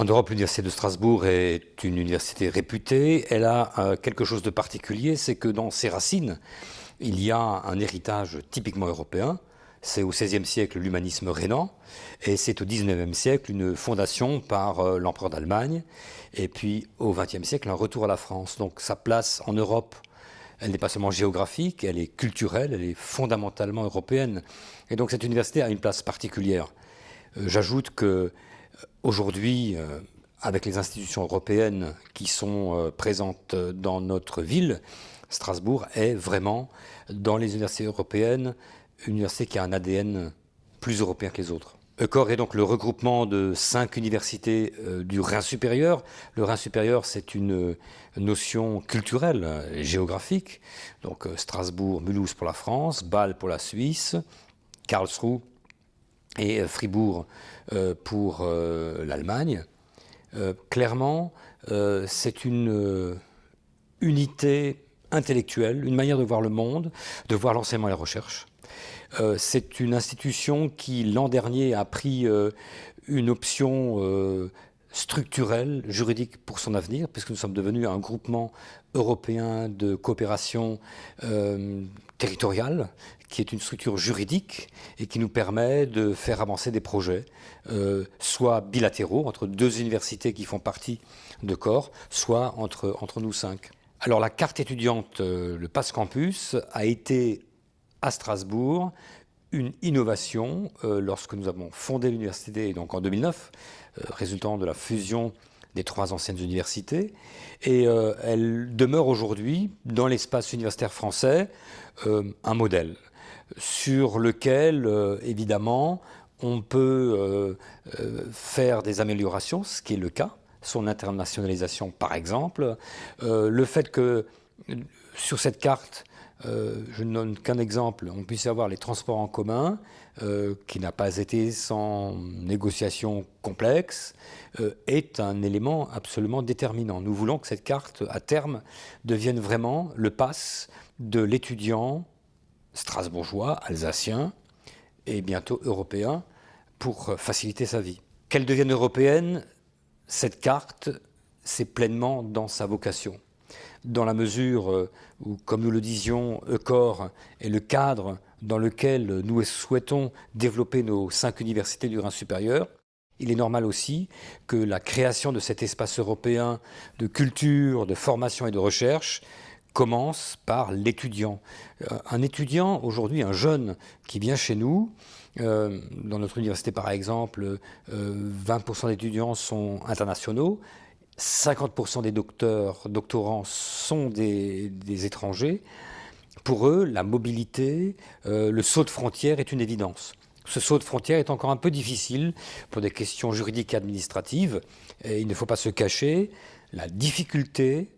En Europe, l'Université de Strasbourg est une université réputée. Elle a quelque chose de particulier, c'est que dans ses racines, il y a un héritage typiquement européen. C'est au XVIe siècle l'humanisme rhénan, et c'est au XIXe siècle une fondation par l'empereur d'Allemagne, et puis au XXe siècle un retour à la France. Donc sa place en Europe, elle n'est pas seulement géographique, elle est culturelle, elle est fondamentalement européenne. Et donc cette université a une place particulière. J'ajoute que aujourd'hui, avec les institutions européennes qui sont présentes dans notre ville, Strasbourg est vraiment, dans les universités européennes, une université qui a un ADN plus européen que les autres. EUCOR est donc le regroupement de 5 universités du Rhin supérieur. Le Rhin supérieur, c'est une notion culturelle, géographique. Donc Strasbourg, Mulhouse pour la France, Bâle pour la Suisse, Karlsruhe et Fribourg pour l'Allemagne. Clairement, c'est une unité intellectuelle, une manière de voir le monde, de voir l'enseignement et la recherche. C'est une institution qui, l'an dernier, a pris une option structurelle, juridique pour son avenir, puisque nous sommes devenus un groupement européen de coopération territoriale, qui est une structure juridique et qui nous permet de faire avancer des projets, soit bilatéraux, entre 2 universités qui font partie de corps, soit entre nous 5. Alors la carte étudiante, le Pass Campus, a été à Strasbourg une innovation lorsque nous avons fondé l'université, donc en 2009, résultant de la fusion des 3 anciennes universités, et elle demeure aujourd'hui, dans l'espace universitaire français, un modèle sur lequel, évidemment, on peut faire des améliorations, ce qui est le cas, son internationalisation par exemple, le fait que sur cette carte, je ne donne qu'un exemple, on puisse avoir les transports en commun, qui n'a pas été sans négociation complexe, est un élément absolument déterminant. Nous voulons que cette carte, à terme, devienne vraiment le pass de l'étudiant strasbourgeois, alsacien et bientôt européen pour faciliter sa vie. Qu'elle devienne européenne, cette carte, c'est pleinement dans sa vocation. Dans la mesure où, comme nous le disions, EUCOR est le cadre dans lequel nous souhaitons développer nos 5 universités du Rhin supérieur, il est normal aussi que la création de cet espace européen de culture, de formation et de recherche commence par l'étudiant. Un étudiant, aujourd'hui, un jeune qui vient chez nous, dans notre université par exemple, 20% d'étudiants sont internationaux, 50% des doctorants sont des étrangers. Pour eux, la mobilité, le saut de frontière est une évidence. Ce saut de frontière est encore un peu difficile pour des questions juridiques et administratives. Et il ne faut pas se cacher la difficulté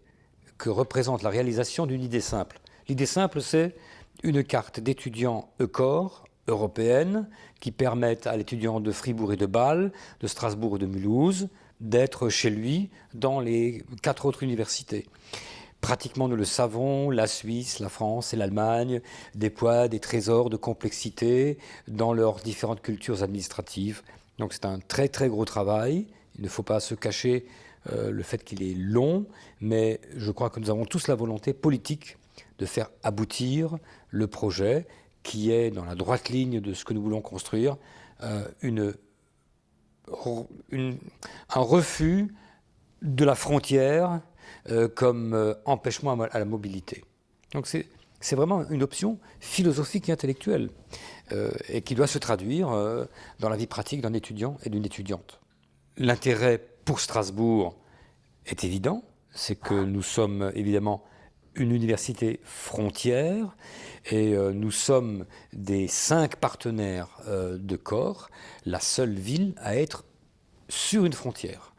que représente la réalisation d'une idée simple. L'idée simple, c'est une carte d'étudiants EUCOR européenne qui permette à l'étudiant de Fribourg et de Bâle, de Strasbourg et de Mulhouse, d'être chez lui dans les 4 autres universités. Pratiquement, nous le savons, la Suisse, la France et l'Allemagne déploient des trésors de complexité dans leurs différentes cultures administratives. Donc c'est un très très gros travail. Il ne faut pas se cacher le fait qu'il est long, mais je crois que nous avons tous la volonté politique de faire aboutir le projet qui est dans la droite ligne de ce que nous voulons construire, un refus de la frontière comme empêchement à la mobilité. Donc c'est vraiment une option philosophique et intellectuelle et qui doit se traduire dans la vie pratique d'un étudiant et d'une étudiante. L'intérêt pour Strasbourg est évident, c'est que nous sommes évidemment une université frontière et nous sommes des 5 partenaires de corps, la seule ville à être sur une frontière.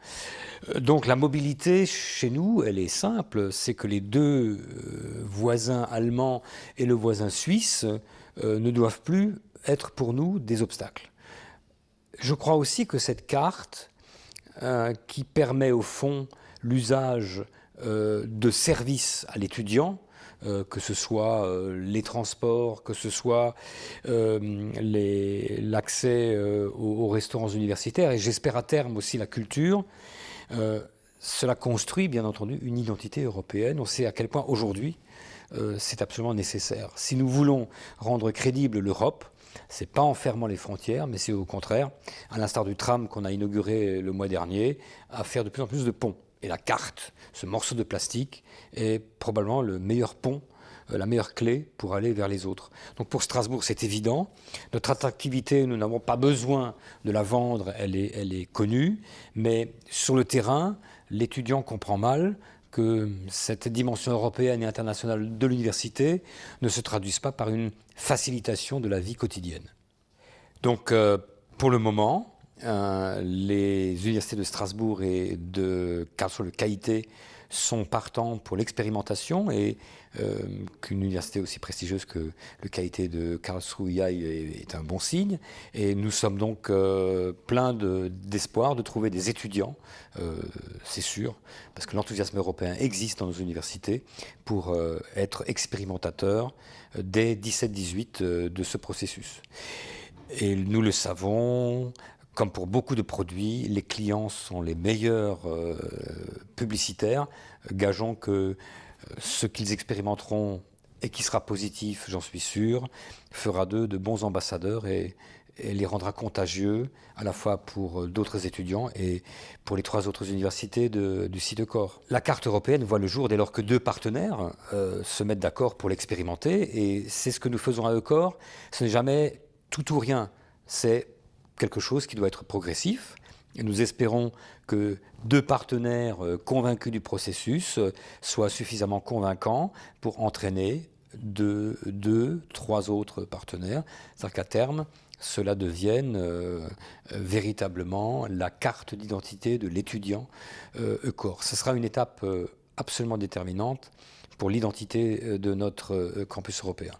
Donc la mobilité chez nous, elle est simple, c'est que les 2 voisins allemands et le voisin suisse ne doivent plus être pour nous des obstacles. Je crois aussi que cette carte, qui permet au fond l'usage de services à l'étudiant, que ce soit les transports, que ce soit l'accès aux restaurants universitaires, et j'espère à terme aussi la culture. Cela construit, bien entendu, une identité européenne. On sait à quel point aujourd'hui, c'est absolument nécessaire. Si nous voulons rendre crédible l'Europe, c'est pas en fermant les frontières, mais c'est au contraire, à l'instar du tram qu'on a inauguré le mois dernier, à faire de plus en plus de ponts. Et la carte, ce morceau de plastique, est probablement le meilleur pont, la meilleure clé pour aller vers les autres. Donc pour Strasbourg, c'est évident. Notre attractivité, nous n'avons pas besoin de la vendre, elle est connue. Mais sur le terrain, l'étudiant comprend mal que cette dimension européenne et internationale de l'université ne se traduise pas par une facilitation de la vie quotidienne. Donc, pour le moment, les universités de Strasbourg et de Karlsruhe KIT sont partants pour l'expérimentation et qu'une université aussi prestigieuse que le KIT de Karlsruhe y aille est un bon signe. Et nous sommes donc pleins d'espoir de trouver des étudiants, c'est sûr, parce que l'enthousiasme européen existe dans nos universités pour être expérimentateurs dès 17-18 de ce processus. Et nous le savons, comme pour beaucoup de produits, les clients sont les meilleurs publicitaires. Gageons que ce qu'ils expérimenteront et qui sera positif, j'en suis sûr, fera d'eux de bons ambassadeurs et les rendra contagieux à la fois pour d'autres étudiants et pour les 3 autres universités du CIDECOR. La carte européenne voit le jour dès lors que 2 partenaires se mettent d'accord pour l'expérimenter et c'est ce que nous faisons à EUCOR. Ce n'est jamais tout ou rien, c'est quelque chose qui doit être progressif. Et nous espérons que 2 partenaires convaincus du processus soient suffisamment convaincants pour entraîner 2, 3 autres partenaires. C'est-à-dire qu'à terme, cela devienne véritablement la carte d'identité de l'étudiant EUCOR. Ce sera une étape absolument déterminante pour l'identité de notre campus européen.